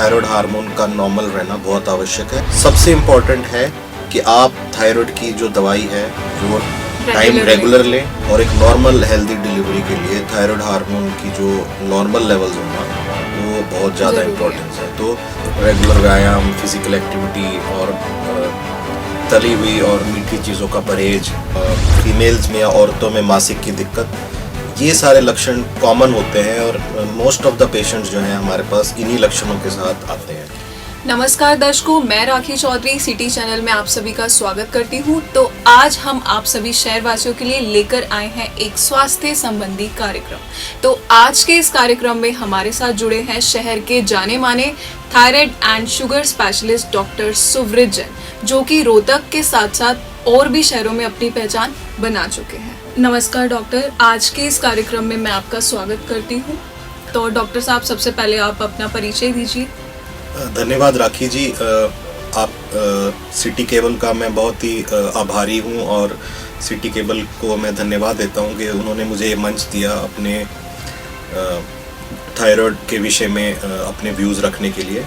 Thyroid hormone का normal रहना बहुत आवश्यक है। सबसे इम्पोर्टेंट है कि आप थायराइड की जो दवाई है वो टाइम रेगुलर लें और एक नॉर्मल हेल्दी डिलीवरी के लिए थायराइड हार्मोन की जो नॉर्मल लेवल्स होना वो बहुत ज़्यादा इम्पोर्टेंस है। तो रेगुलर व्यायाम, फिजिकल एक्टिविटी और तली हुई और मीठी चीज़ों का परहेज, फीमेल्स में या औरतों में मासिक की दिक्कत, ये सारे लक्षण कॉमन होते हैं और मोस्ट ऑफ द पेशेंट्स जो हैं हमारे पास इन्हीं लक्षणों के साथ आते हैं। नमस्कार दर्शकों, मैं राखी चौधरी सिटी चैनल में आप सभी का स्वागत करती हूं। तो आज हम आप सभी शहरवासियों के लिए लेकर आए हैं एक स्वास्थ्य संबंधी कार्यक्रम। तो आज के इस कार्यक्रम में हमारे साथ जुड़े हैं शहर के जाने माने thyroid and sugar specialist doctor Suvrat Jain, जो कि रोहतक के साथ साथ और भी शहरों में अपनी पहचान बना चुके हैं। नमस्कार डॉक्टर, आज के इस कार्यक्रम में मैं आपका स्वागत करती हूँ। तो डॉक्टर साहब, सबसे पहले आप अपना परिचय दीजिए। धन्यवाद राखी जी। आप सिटी केबल का मैं बहुत ही आभारी हूँ और सिटी केबल को मैं धन्यवाद देता हूँ कि उन्होंने मुझे ये मंच दिया अपने थायराइड के विषय में अपने व्यूज़ रखने के लिए।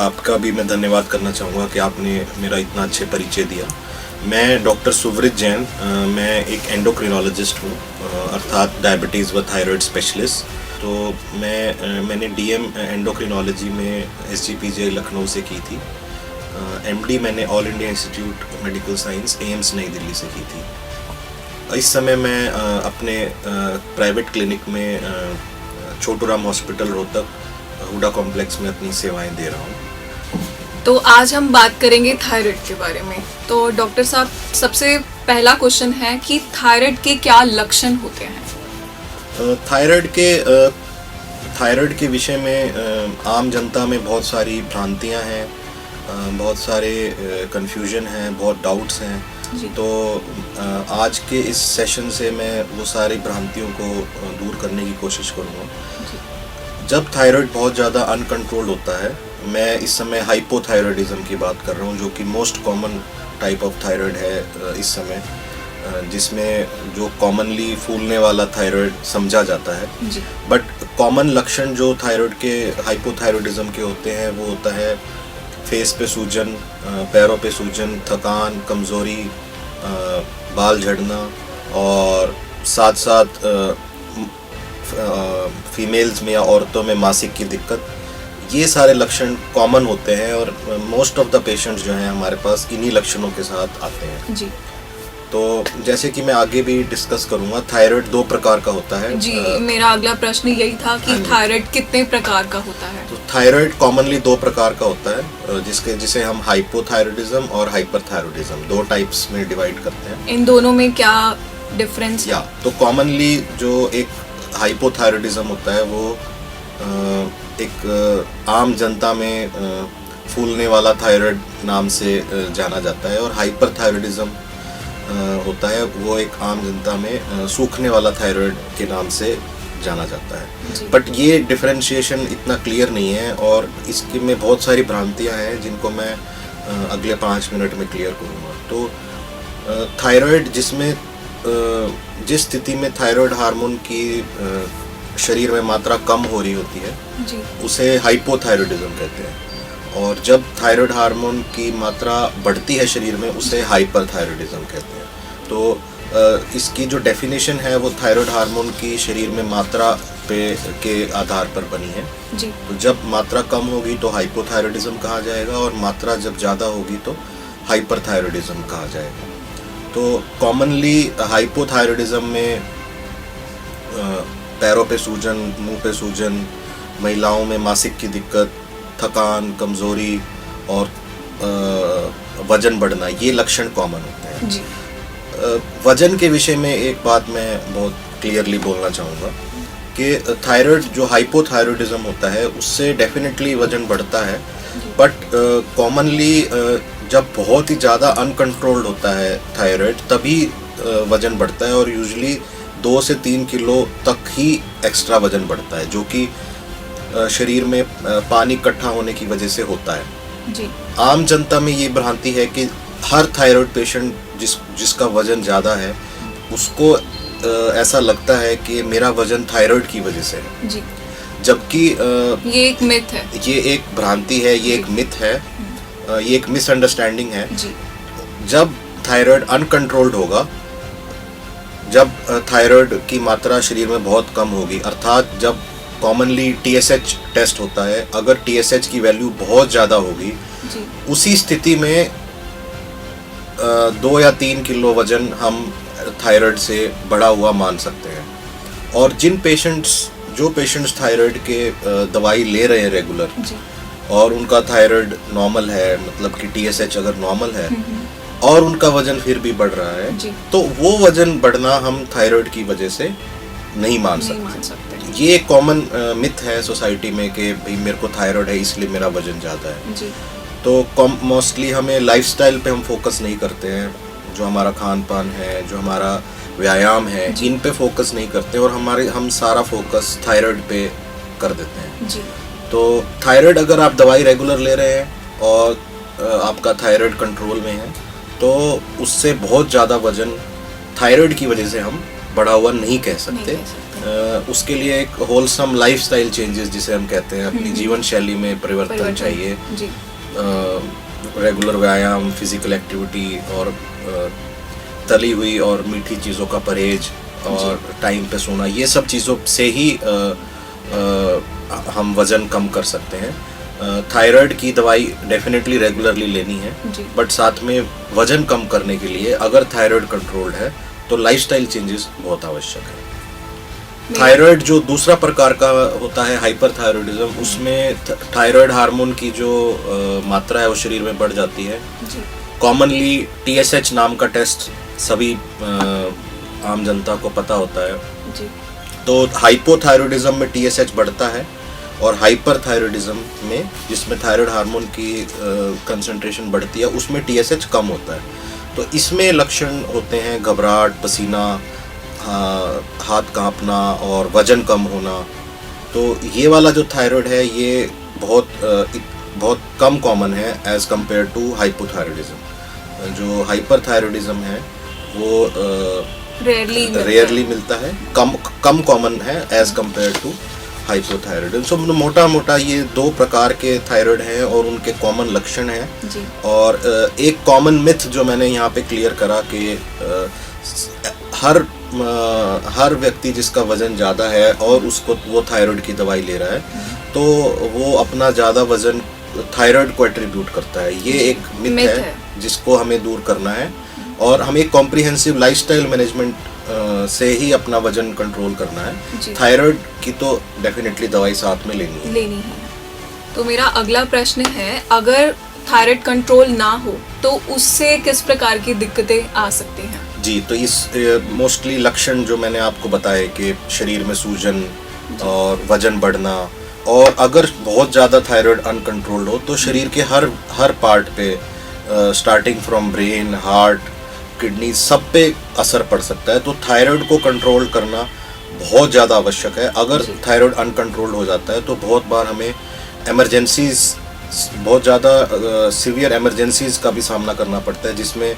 आपका भी मैं धन्यवाद करना चाहूँगा कि आपने मेरा इतना अच्छे परिचय दिया। मैं डॉक्टर सुवृत जैन, मैं एक एंडोक्रिनोलॉजिस्ट हूँ, अर्थात डायबिटीज़ व थायराइड स्पेशलिस्ट। तो मैंने डीएम एंडोक्रिनोलॉजी में SGPJ लखनऊ से की थी। MD मैंने all India institute medical science AIIMS नई दिल्ली से की थी। इस समय मैं अपने प्राइवेट क्लिनिक में छोटूराम हॉस्पिटल रोहतक हुडा कॉम्प्लेक्स में अपनी सेवाएं दे रहा हूँ। तो आज हम बात करेंगे थायराइड के बारे में। तो डॉक्टर साहब, सबसे पहला क्वेश्चन है कि थायराइड के क्या लक्षण होते हैं? थायराइड के विषय में आम जनता में बहुत सारी भ्रांतियां हैं, बहुत सारे कन्फ्यूजन हैं, बहुत डाउट्स हैं। तो आज के इस सेशन से मैं वो सारी भ्रांतियों को दूर करने की कोशिश करूँगा। जब थायराइड बहुत ज़्यादा अनकंट्रोल्ड होता है, मैं इस समय हाइपोथायराइडिज्म की बात कर रहा हूँ, जो कि most common type of thyroid है इस समय, जिसमें जो कॉमनली फूलने वाला थायराइड समझा जाता है। बट कॉमन लक्षण जो थायराइड के हाइपोथायराइडिज्म के होते हैं वो होता है फेस पे सूजन, पैरों पे सूजन, थकान, कमज़ोरी, बाल झड़ना और साथ साथ फीमेल्स में या औरतों में मासिक की दिक्कत। ये सारे लक्षण कॉमन होते हैं और मोस्ट ऑफ द पेशेंट्स जो हैं हमारे पास इन्हीं लक्षणों के साथ आते हैं जी। तो जैसे कि मैं आगे भी डिस्कस करूंगा, थायराइड 2 प्रकार का होता है जी। मेरा अगला प्रश्न यही था कि थायराइड कितने प्रकार का होता है? तो थायराइड कॉमनली 2 प्रकार का होता है, जिसे हम हाइपोथायराइडिज्म और हाइपरथायराइडिज्म 2 टाइप्स में डिवाइड करते हैं। इन दोनों में क्या डिफरेंस है? तो कॉमनली जो एक हाइपोथायराइडिज्म होता है वो एक आम जनता में फूलने वाला थायराइड नाम से जाना जाता है, और हाइपरथायराइडिज्म होता है वो एक आम जनता में सूखने वाला थायराइड के नाम से जाना जाता है। बट ये डिफरेंशिएशन इतना क्लियर नहीं है और इसके में बहुत सारी भ्रांतियां हैं जिनको मैं अगले 5 मिनट में क्लियर करूँगा। तो थायराइड जिस स्थिति में थायराइड हार्मोन की शरीर में मात्रा कम हो रही होती है उसे हाइपोथायराइडिज्म कहते हैं, और जब थायराइड हार्मोन की मात्रा बढ़ती है शरीर में उसे हाइपरथायराइडिज्म कहते हैं। तो इसकी जो डेफिनेशन है वो थायराइड हार्मोन की शरीर में मात्रा के आधार पर बनी है जी। तो जब मात्रा कम होगी तो हाइपोथायराइडिज्म कहा जाएगा और मात्रा जब ज़्यादा होगी तो हाइपरथायराइडिज्म कहा जाएगा। तो कॉमनली हाइपोथायराइडिज्म में पैरों पे सूजन, मुंह पे सूजन, महिलाओं में मासिक की दिक्कत, थकान, कमज़ोरी और वजन बढ़ना, ये लक्षण कॉमन होते हैं जी। वजन के विषय में एक बात मैं बहुत क्लियरली बोलना चाहूँगा कि थायराइड जो हाइपोथायराइडिज्म होता है उससे डेफिनेटली वजन बढ़ता है, बट कॉमनली जब बहुत ही ज़्यादा अनकंट्रोल्ड होता है थायराइड तभी वजन बढ़ता है, और यूजुअली 2 से 3 किलो तक ही एक्स्ट्रा वजन बढ़ता है, जो कि शरीर में पानी इकट्ठा होने की वजह से होता है जी। आम जनता में ये भ्रांति है कि हर थायराइड पेशेंट जिसका वजन ज़्यादा है उसको ऐसा लगता है कि मेरा वजन थायराइड की वजह से है जी। जबकि ये एक मिथ है। ये एक भ्रांति है, ये एक मिथ है, ये एक मिसअंडरस्टैंडिंग है। जी। जब थायराइड अनकंट्रोल्ड होगा, जब थायराइड की मात्रा शरीर में बहुत कम होगी, अर्थात जब कॉमनली टीएसएच टेस्ट होता है, अगर टीएसएच की वैल्यू बहुत ज़्यादा होगी, जी। उसी स्थिति में 2 या 3 किलो वजन हम थायराइड से बढ़ा हुआ मान सकते हैं। और जो पेशेंट्स थायराइड के दवाई ले रहे हैं रेगुलर, जी। और उनका थायराइड नॉर्मल है, मतलब कि टीएसएच अगर नॉर्मल है और उनका वजन फिर भी बढ़ रहा है, जी। तो वो वजन बढ़ना हम थायराइड की वजह से नहीं मान सकते। ये एक कॉमन मिथ है सोसाइटी में कि भाई मेरे को थायराइड है इसलिए मेरा वजन ज़्यादा है। जी। तो मोस्टली हमें लाइफस्टाइल पे हम फोकस नहीं करते हैं, जो हमारा खान पान है, जो हमारा व्यायाम है, इन पे फोकस नहीं करते और हम सारा फोकस थायराइड पे कर देते हैं। जी। तो थायराइड अगर आप दवाई रेगुलर ले रहे हैं और आपका थायराइड कंट्रोल में है, तो उससे बहुत ज़्यादा वजन थायराइड की वजह से हम बढ़ा हुआ नहीं कह सकते। उसके लिए एक होलसम लाइफस्टाइल चेंजेस जिसे हम कहते हैं, अपनी जीवन शैली में परिवर्तन चाहिए। जी। रेगुलर व्यायाम, फिजिकल एक्टिविटी और तली हुई और मीठी चीज़ों का परहेज और टाइम पे सोना, ये सब चीज़ों से ही हम वज़न कम कर सकते हैं। थायराइड की दवाई डेफिनेटली रेगुलरली लेनी है, बट साथ में वज़न कम करने के लिए अगर थायराइड कंट्रोल्ड है तो लाइफस्टाइल चेंजेस बहुत आवश्यक है। थायराइड जो दूसरा प्रकार का होता है हाइपरथायराइडिज्म, उसमें थायराइड हार्मोन की जो मात्रा है वो शरीर में बढ़ जाती है। कॉमनली टीएसएच नाम का टेस्ट सभी आम जनता को पता होता है। जी। तो हाइपोथायराइडिज्म में टीएसएच बढ़ता है और हाइपरथायराइडिज्म में, जिसमें थायराइड हार्मोन की कंसंट्रेशन बढ़ती है, उसमें टीएसएच कम होता है। तो इसमें लक्षण होते हैं घबराहट, पसीना, हाथ कांपना और वजन कम होना। तो ये वाला जो थायराइड है ये बहुत कम कॉमन है एज कंपेयर टू हाइपोथायराइडिज्म। जो हाइपरथायराइडिज्म है वो रेयरली मिलता है, कम कॉमन है एज कंपेयर टू हाइपोथायराइडिज्म। सो मोटा मोटा ये 2 प्रकार के थायराइड हैं और उनके कॉमन लक्षण हैं। और एक कॉमन मिथ जो मैंने यहाँ पे क्लियर करा कि हर व्यक्ति जिसका वजन ज़्यादा है और उसको वो थायराइड की दवाई ले रहा है, तो वो अपना ज़्यादा वजन थायराइड को एट्रीब्यूट करता है। ये एक मिथ है जिसको हमें दूर करना है और हमें कॉम्प्रिहेंसिव लाइफस्टाइल मैनेजमेंट से ही अपना वजन कंट्रोल करना है। थायराइड की तो डेफिनेटली दवाई साथ में लेनी है। तो मेरा अगला प्रश्न है, अगर थायराइड कंट्रोल ना हो तो उससे किस प्रकार की दिक्कतें आ सकती हैं? जी, तो इस मोस्टली लक्षण जो मैंने आपको बताए कि शरीर में सूजन और वजन बढ़ना, और अगर बहुत ज़्यादा थायराइड अनकंट्रोल्ड हो तो शरीर के हर पार्ट पे, starting from brain, heart, kidney, सब पे असर पड़ सकता है। तो थायराइड को कंट्रोल करना बहुत ज़्यादा आवश्यक है। अगर थायराइड अनकंट्रोल्ड हो जाता है तो बहुत बार हमें एमरजेंसीज, बहुत ज़्यादा सीवियर एमरजेंसीज का भी सामना करना पड़ता है, जिसमें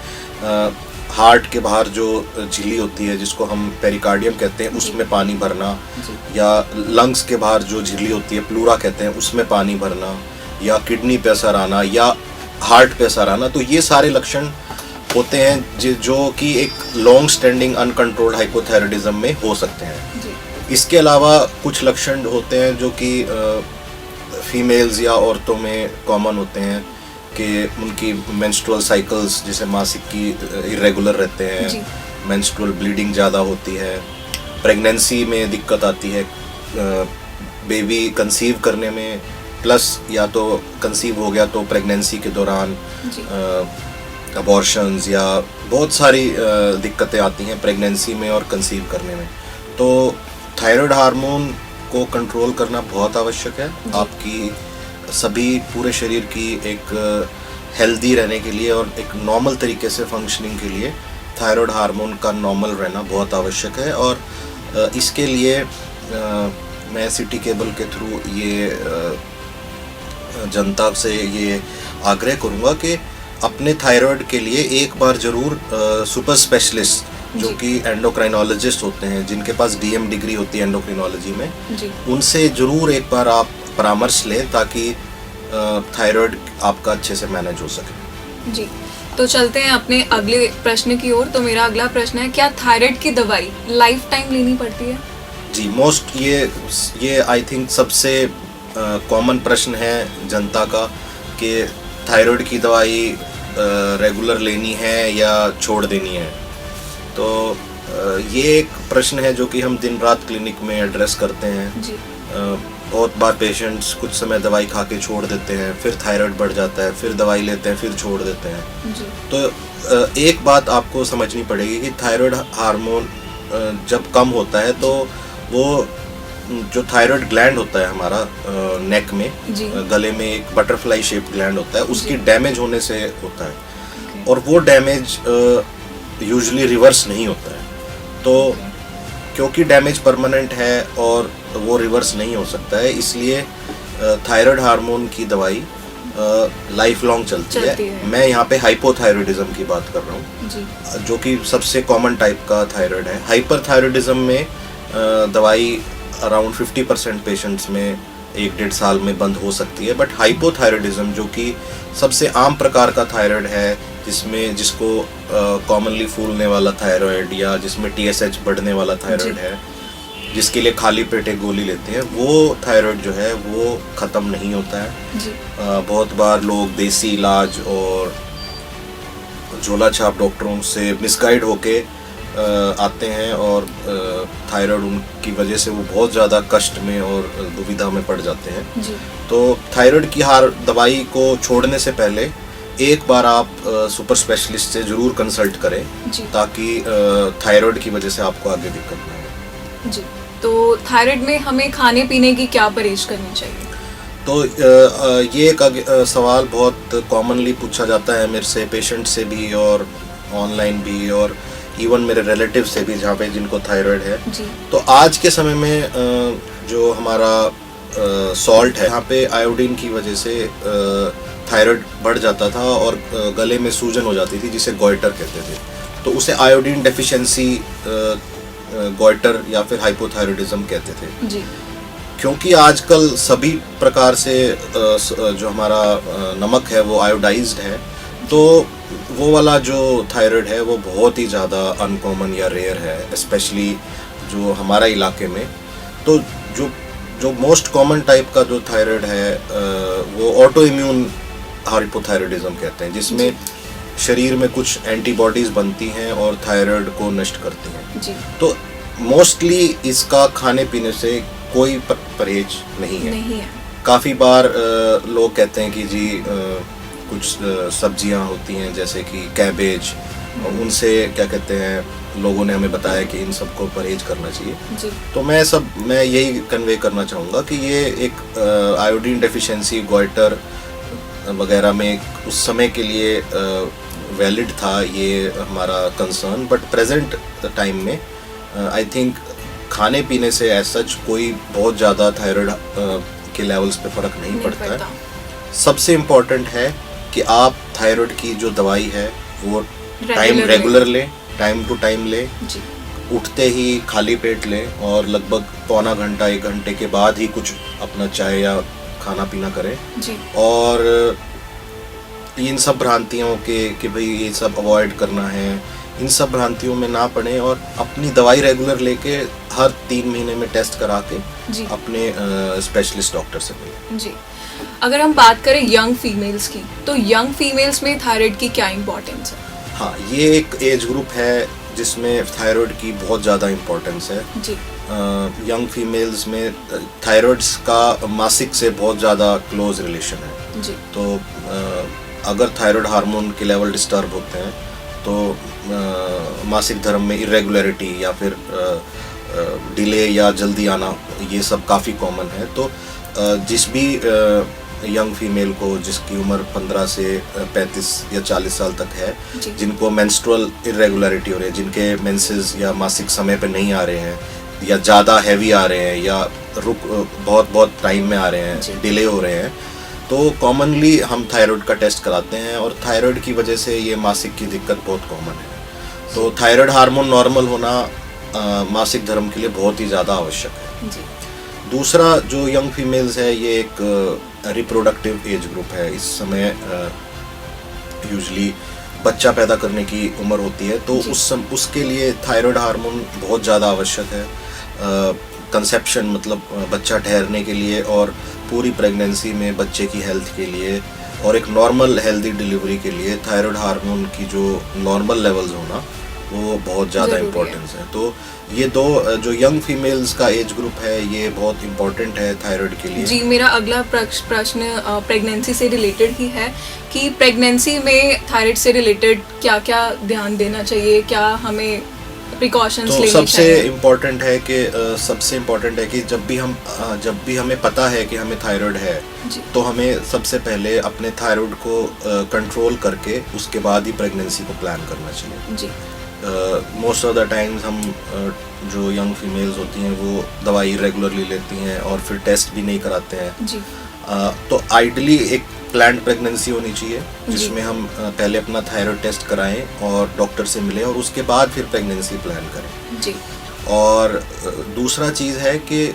हार्ट के बाहर जो झिल्ली होती है जिसको हम पेरिकार्डियम कहते हैं, उसमें पानी भरना, या लंग्स के बाहर जो झिल्ली होती है प्लूरा कहते हैं, उसमें पानी भरना, या किडनी पे असर आना, या हार्ट पे असर आना। तो ये सारे लक्षण होते हैं जो कि एक लॉन्ग स्टैंडिंग अनकंट्रोल्ड हाइपोथायराइडिज्म में हो सकते हैं। इसके अलावा कुछ लक्षण होते हैं जो कि फीमेल्स या औरतों में कॉमन होते हैं कि उनकी मेंस्ट्रुअल साइकिल्स, जैसे मासिक की इरेगुलर रहते हैं, मेंस्ट्रुअल ब्लीडिंग ज़्यादा होती है, प्रेगनेंसी में दिक्कत आती है, बेबी कंसीव करने में, प्लस या तो कंसीव हो गया तो प्रेगनेंसी के दौरान अबॉर्शंस, या बहुत सारी दिक्कतें आती हैं प्रेगनेंसी में और कंसीव करने में। तो थायराइड हार्मोन को कंट्रोल करना बहुत आवश्यक है आपकी सभी पूरे शरीर की एक हेल्दी रहने के लिए और एक नॉर्मल तरीके से फंक्शनिंग के लिए थायराइड हार्मोन का नॉर्मल रहना बहुत आवश्यक है। और इसके लिए मैं सिटी केबल के थ्रू ये जनता से ये आग्रह करूँगा कि अपने थायराइड के लिए एक बार ज़रूर सुपर स्पेशलिस्ट जो जी। कि एंडोक्राइनोलॉजिस्ट होते हैं, जिनके पास डीएम डिग्री होती है एंडोक्राइनोलॉजी में, जी। उनसे ज़रूर एक बार आप परामर्श लें ताकि थायराइड आपका अच्छे से मैनेज हो सके। जी, तो चलते हैं अपने अगले प्रश्न की ओर। तो मेरा अगला प्रश्न है, क्या थायराइड की दवाई लाइफ टाइम लेनी पड़ती है? जी, मोस्ट ये आई थिंक सबसे कॉमन प्रश्न है जनता का कि थायराइड की दवाई रेगुलर लेनी है या छोड़ देनी है। तो ये एक प्रश्न है जो कि हम दिन रात क्लिनिक में एड्रेस करते हैं। जी। बहुत बार पेशेंट्स कुछ समय दवाई खा के छोड़ देते हैं, फिर थायराइड बढ़ जाता है, फिर दवाई लेते हैं, फिर छोड़ देते हैं। जी। तो एक बात आपको समझनी पड़ेगी कि थायराइड हार्मोन जब कम होता है तो वो जो थायराइड ग्लैंड होता है हमारा नेक में, जी। गले में एक बटरफ्लाई शेप ग्लैंड होता है, उसकी जी। डैमेज होने से होता है। ओके। और वो डैमेज यूजुअली रिवर्स नहीं होता है। तो क्योंकि डैमेज परमानेंट है और वो रिवर्स नहीं हो सकता है, इसलिए थायराइड हार्मोन की दवाई लाइफ लॉन्ग चलती है। मैं यहाँ पे हाइपोथायरॉयडिज्म की बात कर रहा हूँ, जी। जो कि सबसे कॉमन टाइप का थायराइड है। हाइपरथायरॉयडिज्म में दवाई अराउंड 50% पेशेंट्स में 1-1.5 साल में बंद हो सकती है। बट हाइपोथायरॉयडिज्म जो कि सबसे आम प्रकार का थायराइड है, जिसको कॉमनली फूलने वाला थायराइड या जिसमें TSH बढ़ने वाला थायराइड है, जिसके लिए खाली पेट एक गोली लेते हैं, वो थायराइड जो है वो ख़त्म नहीं होता है। जी। बहुत बार लोग देसी इलाज और झोला छाप डॉक्टरों से मिसगाइड होके आते हैं और थायराइड उनकी वजह से वो बहुत ज़्यादा कष्ट में और दुविधा में पड़ जाते हैं। जी। तो थायराइड की दवाई को छोड़ने से पहले एक बार आप सुपर स्पेशलिस्ट से ज़रूर कंसल्ट करें, जी। ताकि थायराइड की वजह से आपको आगे दिक्कत ना हो। जी, तो थायराइड में हमें खाने पीने की क्या परहेज करनी चाहिए? तो ये एक सवाल बहुत कॉमनली पूछा जाता है मेरे से, पेशेंट से भी और ऑनलाइन भी, और इवन मेरे रिलेटिव से भी जहाँ पे जिनको थायराइड है। जी। तो आज के समय में जो हमारा सॉल्ट है, यहाँ पे आयोडीन की वजह से थायराइड बढ़ जाता था और गले में सूजन हो जाती थी, जिसे गॉइटर कहते थे। तो उसे आयोडीन डेफिशिएंसी गॉइटर या फिर हाइपोथायरॉयडिज्म कहते थे। जी। क्योंकि आजकल सभी प्रकार से जो हमारा नमक है वो आयोडाइज्ड है, तो वो वाला जो थायराइड है वो बहुत ही ज़्यादा अनकॉमन या रेयर है, स्पेशली जो हमारा इलाके में। तो जो मोस्ट कॉमन टाइप का जो थायराइड है वो ऑटो इम्यून हाइपोथायरॉयडिज्म कहते हैं, जिसमें शरीर में कुछ एंटीबॉडीज़ बनती हैं और थायराइड को नष्ट करती हैं। जी। तो मोस्टली इसका खाने पीने से कोई परहेज नहीं है। काफ़ी बार लोग कहते हैं कि जी कुछ सब्जियां होती हैं जैसे कि कैबेज, उनसे क्या कहते हैं, लोगों ने हमें बताया कि इन सबको परहेज करना चाहिए। जी। तो मैं यही कन्वे करना चाहूँगा कि ये एक आयोडीन डेफिशिएंसी गॉइटर वगैरह में उस समय के लिए वैलिड था ये हमारा कंसर्न, बट प्रेजेंट टाइम में आई थिंक खाने पीने से एज सच कोई बहुत ज़्यादा थायराइड के लेवल्स पे फ़र्क नहीं पड़ता है। सबसे इम्पोर्टेंट है कि आप थायराइड की जो दवाई है वो रेगुलर लें, टाइम टू टाइम लें, उठते ही खाली पेट लें और लगभग पौना घंटा 1 घंटे के बाद ही कुछ अपना चाय या खाना पीना करें। जी। और इन सब भ्रांतियों के कि भाई ये सब अवॉइड करना है, इन सब भ्रांतियों में ना पड़े और अपनी दवाई रेगुलर लेके हर 3 महीने में टेस्ट करा के अपने स्पेशलिस्ट डॉक्टर से मिलें। जी। अगर हम बात करें यंग फीमेल्स की, तो यंग फीमेल्स में थायराइड की क्या इम्पोर्टेंस है? हाँ, ये एक एज ग्रुप है जिसमें थायराइड की बहुत ज़्यादा इम्पोर्टेंस है। जी। यंग फीमेल्स में थायराइड्स का मासिक से बहुत ज़्यादा क्लोज रिलेशन है। जी। तो अगर थायराइड हार्मोन के लेवल डिस्टर्ब होते हैं तो मासिक धर्म में इरेगुलरिटी या फिर डिले या जल्दी आना, ये सब काफ़ी कॉमन है। तो जिस भी यंग फीमेल को जिसकी उम्र 15 से 35 या 40 साल तक है, जिनको मेंस्ट्रुअल इरेगुलरिटी हो रही है, जिनके मेंसेस या मासिक समय पे नहीं आ रहे हैं या ज़्यादा हैवी आ रहे हैं या बहुत टाइम में आ रहे हैं, डिले हो रहे हैं, तो कॉमनली हम थायराइड का टेस्ट कराते हैं और थायराइड की वजह से ये मासिक की दिक्कत बहुत कॉमन है। तो थायराइड हार्मोन नॉर्मल होना मासिक धर्म के लिए बहुत ही ज़्यादा आवश्यक है। जी। दूसरा जो यंग फीमेल्स है, ये एक रिप्रोडक्टिव एज ग्रुप है। इस समय यूजली बच्चा पैदा करने की उम्र होती है, तो उसके लिए थायराइड हार्मोन बहुत ज़्यादा आवश्यक है। कंसेप्शन मतलब बच्चा ठहरने के लिए और पूरी प्रेगनेंसी में बच्चे की हेल्थ के लिए और एक नॉर्मल हेल्दी डिलीवरी के लिए थायराइड हार्मोन की जो नॉर्मल लेवल्स होना वो बहुत ज़्यादा इम्पोर्टेंस है। तो ये दो जो यंग फीमेल्स का एज ग्रुप है, ये बहुत इम्पोर्टेंट है थायराइड के लिए। जी, मेरा अगला प्रश्न प्रेगनेंसी से रिलेटेड ही है कि प्रेगनेंसी में थायराइड से रिलेटेड क्या क्या ध्यान देना चाहिए, क्या हमें प्रिकॉशंस तो लेनी सबसे चाहिए? इम्पोर्टेंट है कि जब भी हमें पता है कि हमें थायराइड है, तो हमें सबसे पहले अपने थायराइड को कंट्रोल करके उसके बाद ही प्रेगनेंसी को प्लान करना चाहिए। जी। मोस्ट ऑफ द टाइम्स हम जो यंग फीमेल्स होती हैं वो दवाई रेगुलरली लेती हैं और फिर टेस्ट भी नहीं कराते हैं। जी। तो आइडली एक प्लान्ड प्रेगनेंसी होनी चाहिए जिसमें हम पहले अपना थायराइड टेस्ट कराएं और डॉक्टर से मिलें और उसके बाद फिर प्रेगनेंसी प्लान करें। जी। और दूसरा चीज़ है कि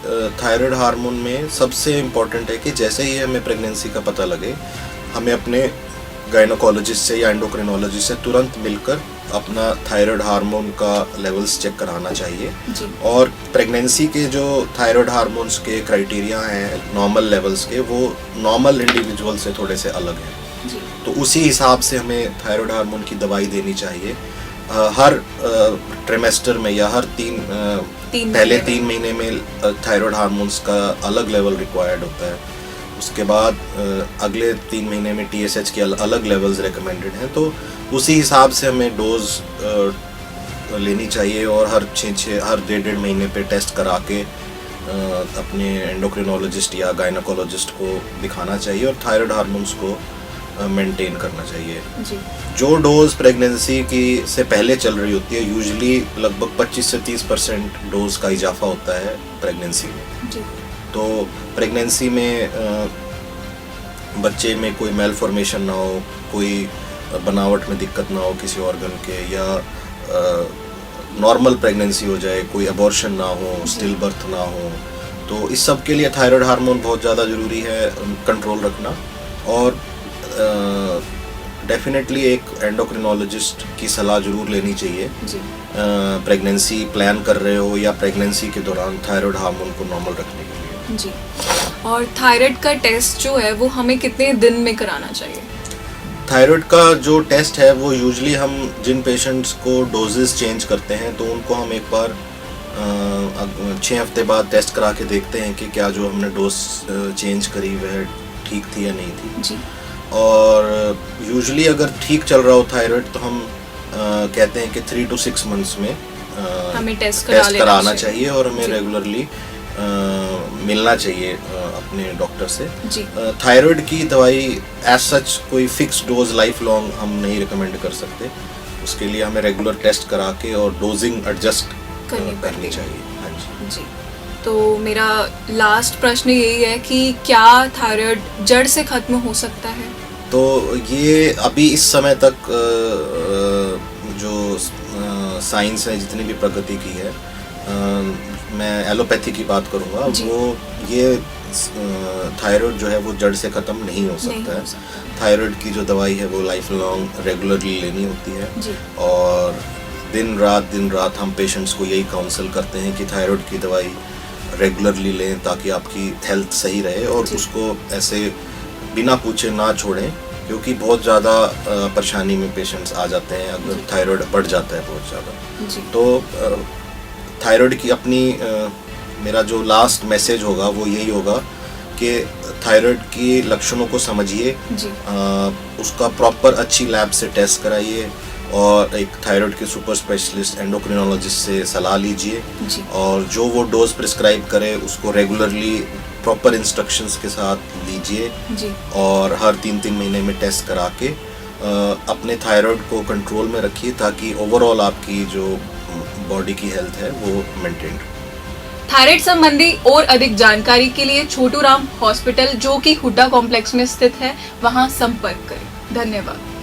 थायराइड हार्मोन में सबसे इम्पॉर्टेंट है कि जैसे ही हमें प्रेगनेंसी का पता लगे, हमें अपने गायनोकोलॉजिस्ट से या एंडोक्रिनोलॉजिस्ट से तुरंत मिलकर अपना थायराइड हार्मोन का लेवल्स चेक कराना चाहिए। जी। और प्रेगनेंसी के जो थायराइड हार्मोन्स के क्राइटेरिया हैं नॉर्मल लेवल्स के, वो नॉर्मल इंडिविजुअल से थोड़े से अलग हैं। जी। तो उसी हिसाब से हमें थायराइड हार्मोन की दवाई देनी चाहिए। हर ट्रिमेस्टर में या हर पहले 3 महीने में थायराइड हार्मोन्स का अलग लेवल रिक्वायर्ड होता है। उसके बाद अगले 3 महीने में TSH के अलग लेवल्स रिकमेंडेड हैं। तो उसी हिसाब से हमें डोज लेनी चाहिए और हर 1.5 महीने पे टेस्ट करा के अपने एंडोक्रिनोलॉजिस्ट या गायनोकोलॉजिस्ट को दिखाना चाहिए और थायराइड हार्मोन्स को मेंटेन करना चाहिए। जी। जो डोज प्रेगनेंसी की से पहले चल रही होती है, यूजुअली लगभग 25 से 30% डोज का इजाफा होता है प्रेगनेंसी में। जी। तो प्रेगनेंसी में बच्चे में कोई मेल फॉर्मेशन ना हो, कोई बनावट में दिक्कत ना हो किसी ऑर्गन के, या नॉर्मल प्रेगनेंसी हो जाए, कोई अबॉर्शन ना हो, स्टिल बर्थ ना हो, तो इस सब के लिए थायराइड हार्मोन बहुत ज़्यादा ज़रूरी है कंट्रोल रखना। और डेफिनेटली एक एंडोक्रिनोलॉजिस्ट की सलाह ज़रूर लेनी चाहिए। जी। प्रेगनेंसी प्लान कर रहे हो या प्रेगनेंसी के दौरान थायराइड हार्मोन को नॉर्मल रखने के लिए। जी। और थायराइड का टेस्ट जो है वो हमें कितने दिन में कराना चाहिए? थायराइड का जो टेस्ट है वो यूजुअली हम जिन पेशेंट्स को डोजेस चेंज करते हैं तो उनको हम एक बार 6 हफ्ते बाद टेस्ट करा के देखते हैं कि क्या जो हमने डोज चेंज करी वह ठीक थी या नहीं थी। जी। और यूजुअली अगर ठीक चल रहा हो थायराइड तो हम कहते हैं कि 3 to 6 मंथ्स में हमें टेस्ट कराना चाहिए और हमें रेगुलरली मिलना चाहिए अपने डॉक्टर से। जी। थायराइड की दवाई एज सच कोई फिक्स डोज लाइफ लॉन्ग हम नहीं रिकमेंड कर सकते। उसके लिए हमें रेगुलर टेस्ट करा के और डोजिंग एडजस्ट करनी चाहिए। हाँ जी। जी। तो मेरा लास्ट प्रश्न यही है कि क्या थायराइड जड़ से खत्म हो सकता है? तो ये अभी इस समय तक जो साइंस है जितनी भी प्रगति की है, मैं एलोपैथी की बात करूँगा, वो ये थायराइड जो है वो जड़ से ख़त्म नहीं हो सकता है। थायराइड की जो दवाई है वो लाइफ लॉन्ग रेगुलरली लेनी होती है। जी। और दिन रात हम पेशेंट्स को यही काउंसल करते हैं कि थायराइड की दवाई रेगुलरली लें ताकि आपकी हेल्थ सही रहे और उसको ऐसे बिना पूछे ना छोड़ें, क्योंकि बहुत ज़्यादा परेशानी में पेशेंट्स आ जाते हैं अगर थायराइड बढ़ जाता है बहुत ज़्यादा। तो थायराइड की अपनी मेरा जो लास्ट मैसेज होगा वो यही होगा कि थायराइड के लक्षणों को समझिए, उसका प्रॉपर अच्छी लैब से टेस्ट कराइए और एक थायराइड के सुपर स्पेशलिस्ट एंडोक्रिनोलॉजिस्ट से सलाह लीजिए और जो वो डोज प्रिस्क्राइब करे उसको रेगुलरली प्रॉपर इंस्ट्रक्शंस के साथ लीजिए और हर 3-3 महीने में टेस्ट करा के अपने थायराइड को कंट्रोल में रखिए ताकि ओवरऑल आपकी जो बॉडी की हेल्थ है वो मेंटेन रहे। थायराइड संबंधी और अधिक जानकारी के लिए छोटू राम हॉस्पिटल जो कि हुड्डा कॉम्प्लेक्स में स्थित है वहां संपर्क करें। धन्यवाद।